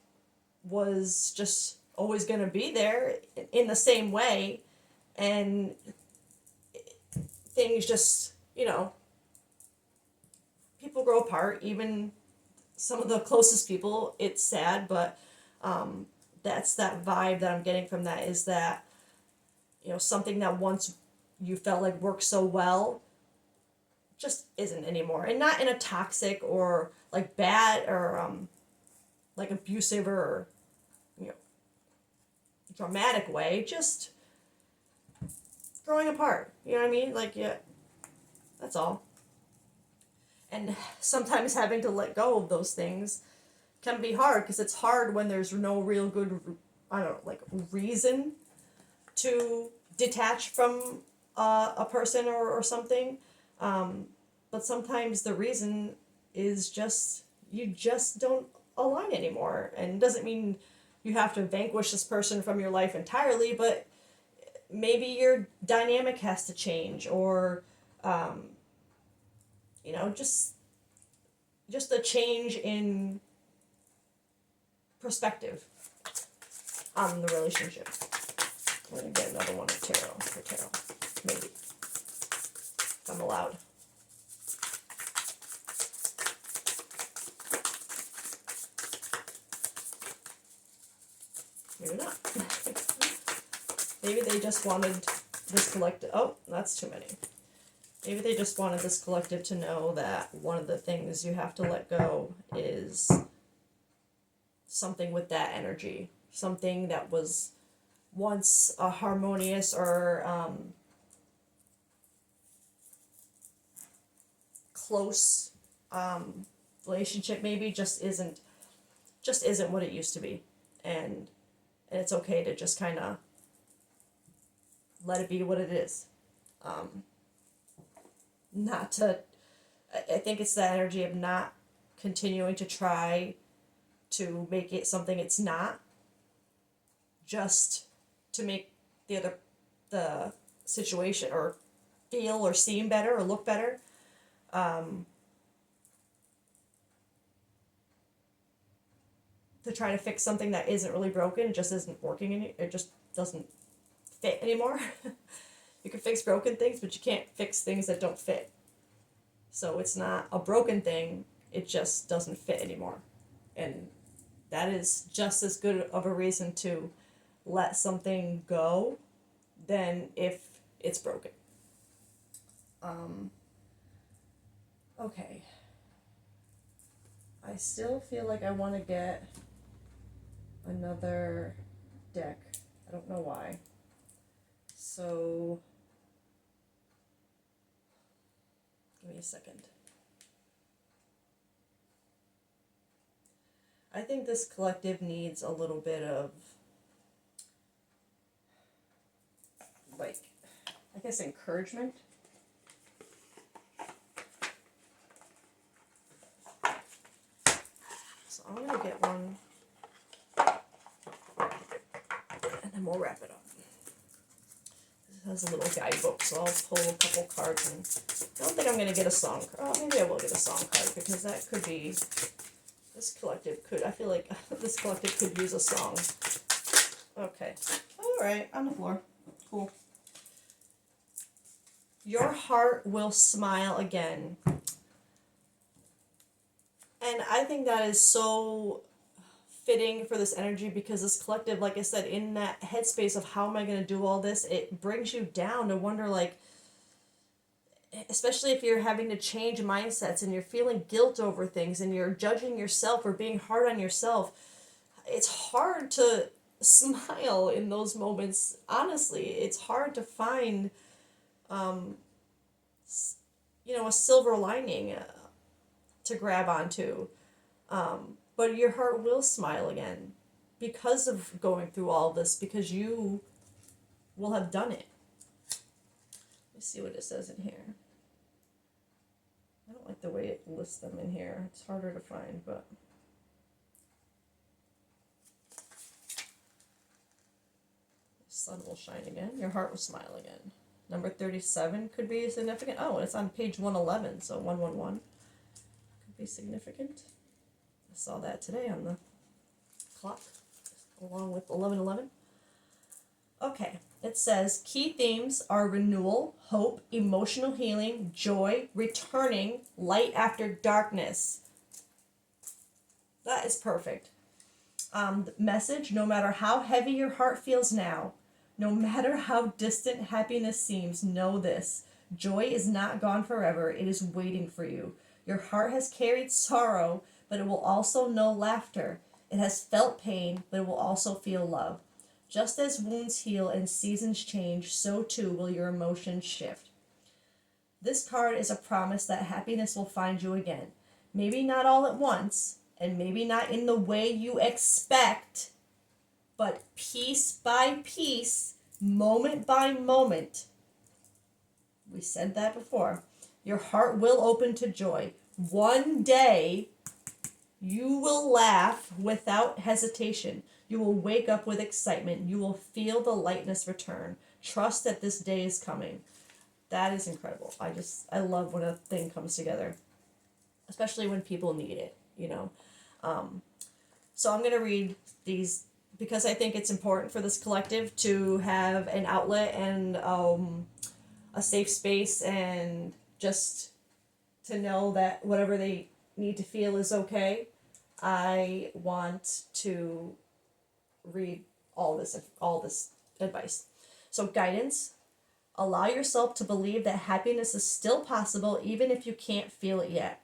S1: was just always going to be there in the same way, and things just people grow apart, even some of the closest people, it's sad, but that's that vibe that I'm getting from that, is that, something that once you felt like worked so well just isn't anymore. And not in a toxic or like bad or like abusive or, you know, dramatic way, just growing apart. You know what I mean? Like, yeah, that's all. And sometimes having to let go of those things can be hard, because it's hard when there's no real good, I don't know, like reason to detach from a person or something. But sometimes the reason is just you just don't align anymore. And it doesn't mean you have to vanquish this person from your life entirely, but maybe your dynamic has to change, or just a change in perspective on the relationship. I'm gonna get another one of tarot for tarot, maybe, if I'm allowed. Maybe not. Maybe they just wanted this collective. Oh, that's too many. Maybe they just wanted this collective to know that one of the things you have to let go is something with that energy, something that was once a harmonious or close relationship, maybe just isn't what it used to be. And it's okay to just kind of let it be what it is. Not to, I think it's the energy of not continuing to try to make it something it's not, just to make the situation or feel or seem better or look better. To try to fix something that isn't really broken, it just isn't working it just doesn't fit anymore. You can fix broken things, but you can't fix things that don't fit. So it's not a broken thing, it just doesn't fit anymore. And that is just as good of a reason to let something go than if it's broken. Okay. I still feel like I want to get another deck. I don't know why. So, give me a second. I think this collective needs a little bit of, like, I guess encouragement. So I'm going to get one, and then we'll wrap it up. This has a little guidebook, so I'll pull a couple cards, and I don't think I'm going to get a song card. Oh, maybe I will get a song card, because that could be, this collective could, I feel like this collective could use a song. Okay. Alright, on the floor. Cool. Your heart will smile again. And I think that is so fitting for this energy, because this collective, like I said, in that headspace of how am I going to do all this, it brings you down to wonder, like, especially if you're having to change mindsets and you're feeling guilt over things and you're judging yourself or being hard on yourself, it's hard to smile in those moments. Honestly, it's hard to find a silver lining to grab onto. But your heart will smile again because of going through all this, because you will have done it. Let me see what it says in here. I don't like the way it lists them in here. It's harder to find, but... The sun will shine again. Your heart will smile again. Number 37 could be significant. Oh, and it's on page 111, so 111 could be significant. I saw that today on the clock, along with 1111. Okay, it says key themes are renewal, hope, emotional healing, joy, returning, light after darkness. That is perfect. Message: no matter how heavy your heart feels now, no matter how distant happiness seems, know this: joy is not gone forever, it is waiting for you. Your heart has carried sorrow, but it will also know laughter. It has felt pain, but it will also feel love. Just as wounds heal and seasons change, so too will your emotions shift. This card is a promise that happiness will find you again. Maybe not all at once, and maybe not in the way you expect, but piece by piece, moment by moment. We said that before. Your heart will open to joy. One day, you will laugh without hesitation. You will wake up with excitement. You will feel the lightness return. Trust that this day is coming. That is incredible. I love when a thing comes together, especially when people need it, you know. So I'm going to read these because I think it's important for this collective to have an outlet and a safe space, and just to know that whatever they need to feel is okay. I want to read all this advice. So guidance: allow yourself to believe that happiness is still possible even if you can't feel it yet.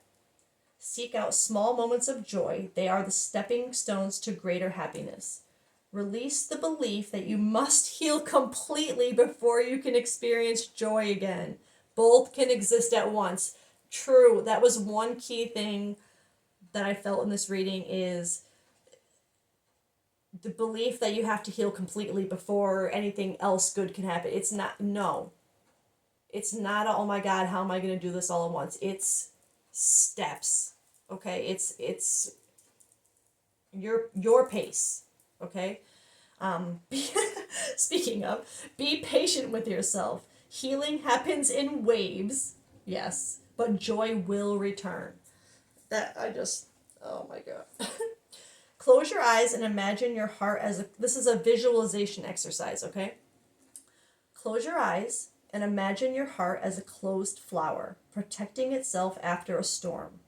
S1: Seek out small moments of joy. They are the stepping stones to greater happiness. Release the belief that you must heal completely before you can experience joy again. Both can exist at once. True, that was one key thing that I felt in this reading, is the belief that you have to heal completely before anything else good can happen. It's not, no. It's not a, oh my God, how am I going to do this all at once? It's steps. Okay? It's your pace. Okay? Speaking of, be patient with yourself. Healing happens in waves, yes, but joy will return. Oh my God. Close your eyes and imagine your heart this is a visualization exercise, okay? Close your eyes and imagine your heart as a closed flower, protecting itself after a storm.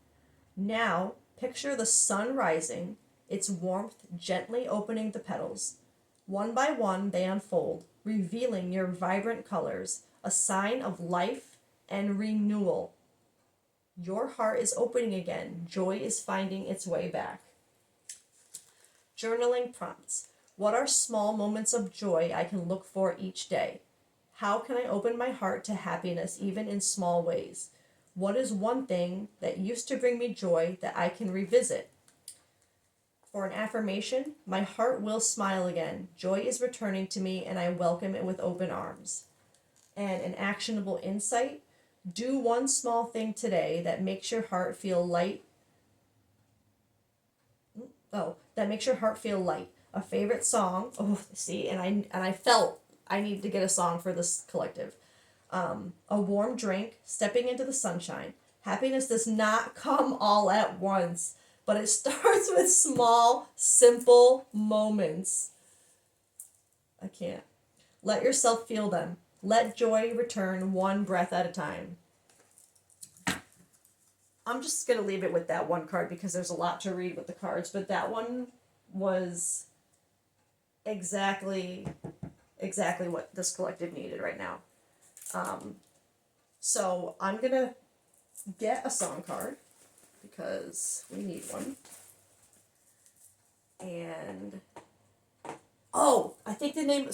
S1: Now, picture the sun rising, its warmth gently opening the petals. One by one, they unfold, revealing your vibrant colors, a sign of life and renewal. Your heart is opening again. Joy is finding its way back. Journaling prompts. What are small moments of joy I can look for each day? How can I open my heart to happiness even in small ways? What is one thing that used to bring me joy that I can revisit? For an affirmation, my heart will smile again. Joy is returning to me and I welcome it with open arms. And an actionable insight: do one small thing today that makes your heart feel light. That makes your heart feel light. A favorite song. Oh, see, and I felt I needed to get a song for this collective. A warm drink, stepping into the sunshine. Happiness does not come all at once, but it starts with small, simple moments. I can't. Let yourself feel them. Let joy return one breath at a time. I'm just going to leave it with that one card because there's a lot to read with the cards, but that one was exactly what this collective needed right now. So I'm going to get a song card because we need one. And I think the name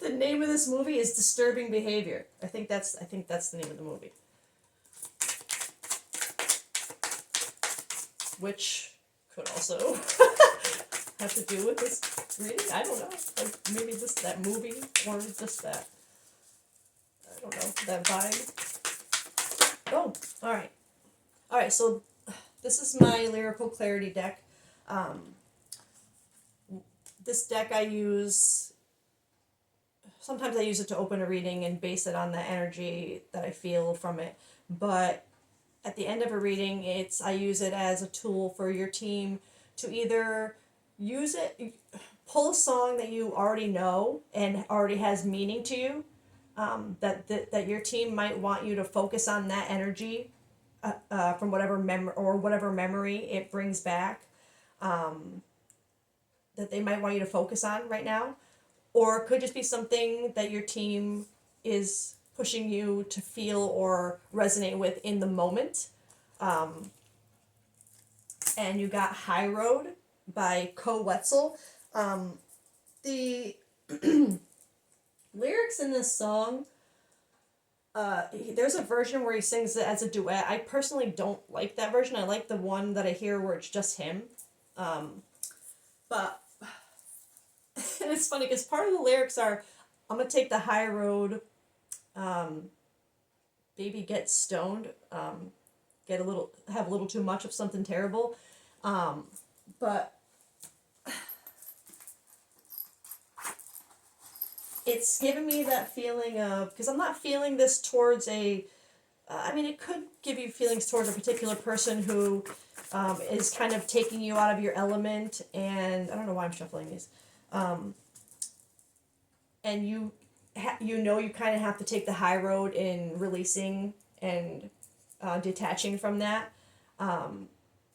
S1: the name of this movie is Disturbing Behavior. I think that's the name of the movie. Which could also have to do with this reading. I don't know. Like maybe that movie or just that. I don't know. That vibe. Oh, alright. Alright, so this is my Lyrical Clarity deck. This deck sometimes I use it to open a reading and base it on the energy that I feel from it. But at the end of a reading, I use it as a tool for your team to either pull a song that you already know and already has meaning to you, that your team might want you to focus on that energy from whatever memory it brings back, that they might want you to focus on right now, or it could just be something that your team is pushing you to feel or resonate with in the moment. And you got High Road by Ko Wetzel. The lyrics in this song, there's a version where he sings it as a duet. I personally don't like that version. I like the one that I hear where it's just him. But and it's funny because part of the lyrics are, I'm gonna take the high road, baby get stoned, have a little too much of something terrible. But it's given me that feeling of, because I'm not feeling this towards it could give you feelings towards a particular person who is kind of taking you out of your element, and I don't know why I'm shuffling these. And you you kind of have to take the high road in releasing and detaching from that.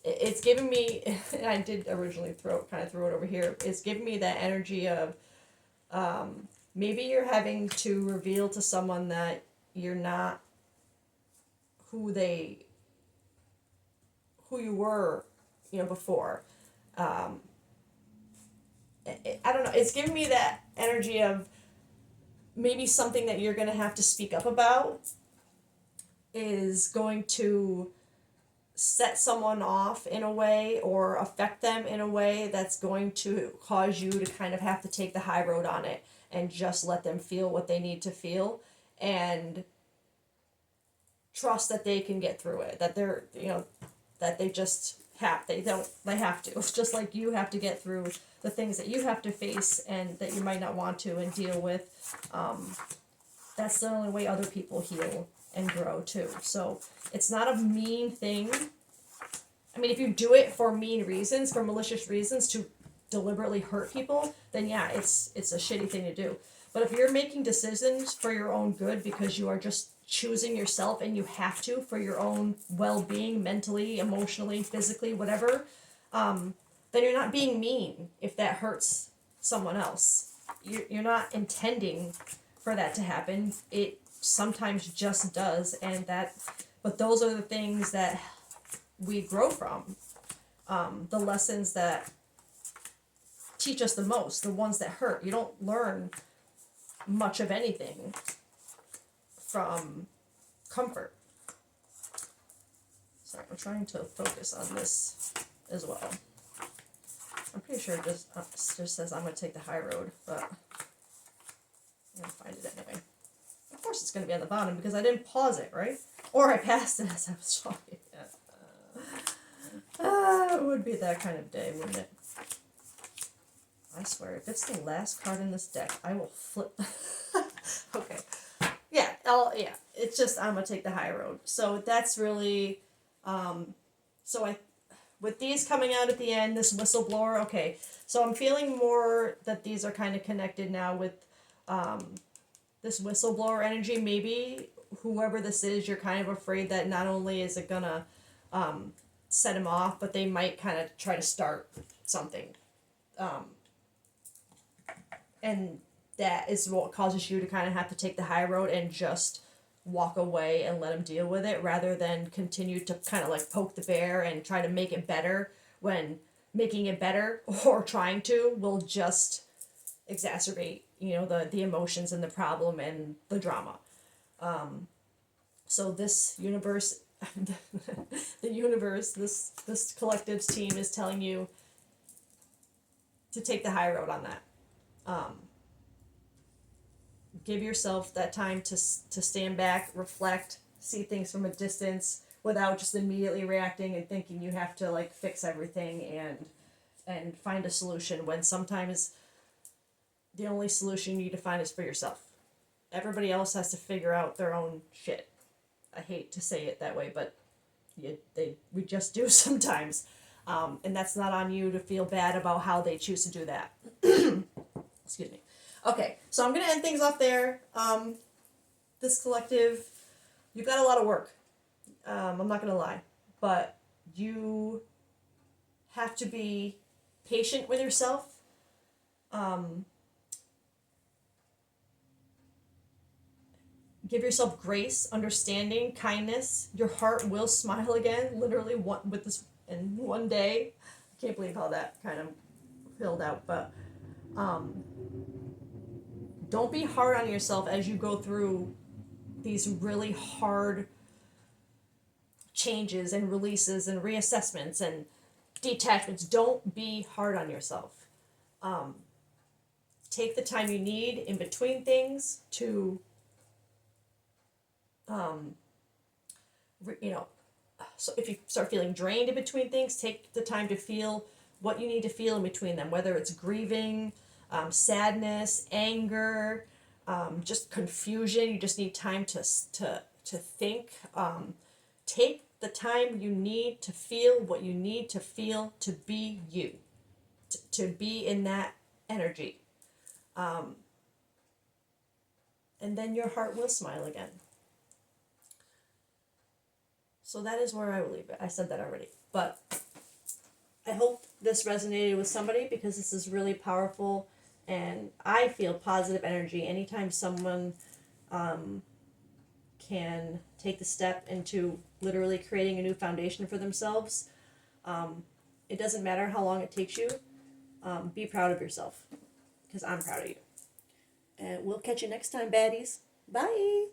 S1: It's given me, and I did originally throw it over here, it's given me that energy of maybe you're having to reveal to someone that you're not who you were, before. I don't know, it's giving me that energy of maybe something that you're going to have to speak up about is going to set someone off in a way or affect them in a way that's going to cause you to kind of have to take the high road on it and just let them feel what they need to feel and trust that they can get through it, that they're, that they just they have to. It's just like you have to get through the things that you have to face and that you might not want to and deal with. That's the only way other people heal and grow too. So it's not a mean thing. I mean, if you do it for mean reasons, for malicious reasons, to deliberately hurt people, then yeah, it's a shitty thing to do. But if you're making decisions for your own good because you are just choosing yourself and you have to for your own well-being, mentally, emotionally, physically, whatever, then you're not being mean if that hurts someone else. You're not intending for that to happen. It sometimes just does, but those are the things that we grow from. The lessons that teach us the most, the ones that hurt. You don't learn much of anything from comfort. Sorry, I'm trying to focus on this as well. I'm pretty sure it just says I'm going to take the high road, but I'm going to find it anyway. Of course it's going to be on the bottom because I didn't pause it, right? Or I passed it as I was talking. It would be that kind of day, wouldn't it? I swear, if it's the last card in this deck, I will flip. Okay. Yeah, it's just, I'm going to take the high road. So that's really, with these coming out at the end, this whistleblower, okay. So I'm feeling more that these are kind of connected now with this whistleblower energy. Maybe whoever this is, you're kind of afraid that not only is it going to set him off, but they might kind of try to start something. And that is what causes you to kind of have to take the high road and just walk away and let him deal with it rather than continue to kind of like poke the bear and try to make it better, when making it better or trying to will just exacerbate, the emotions and the problem and the drama. So this universe, this collective's team is telling you to take the high road on that. Give yourself that time to stand back, reflect, see things from a distance without just immediately reacting and thinking you have to like fix everything and find a solution, when sometimes the only solution you need to find is for yourself. Everybody else has to figure out their own shit. I hate to say it that way, but we just do sometimes. And that's not on you to feel bad about how they choose to do that. Excuse me. Okay, so I'm going to end things off there. This collective, you've got a lot of work. I'm not gonna lie, but you have to be patient with yourself. Um, give yourself grace, understanding, kindness. Your heart will smile again. Literally, one with this in one day. I can't believe how that kind of filled out, but um, don't be hard on yourself as you go through these really hard changes and releases and reassessments and detachments. Don't be hard on yourself. Um, take the time you need in between things to, um, you know, so if you start feeling drained in between things, take the time to feel what you need to feel in between them, whether it's grieving, sadness, anger, just confusion. You just need time to think. Take the time you need to feel what you need to feel to be you, to be in that energy. Um, and then your heart will smile again. So that is where I will leave it. I said that already. But I hope this resonated with somebody because this is really powerful and I feel positive energy anytime someone can take the step into literally creating a new foundation for themselves. It doesn't matter how long it takes you. Be proud of yourself because I'm proud of you. And we'll catch you next time, baddies. Bye.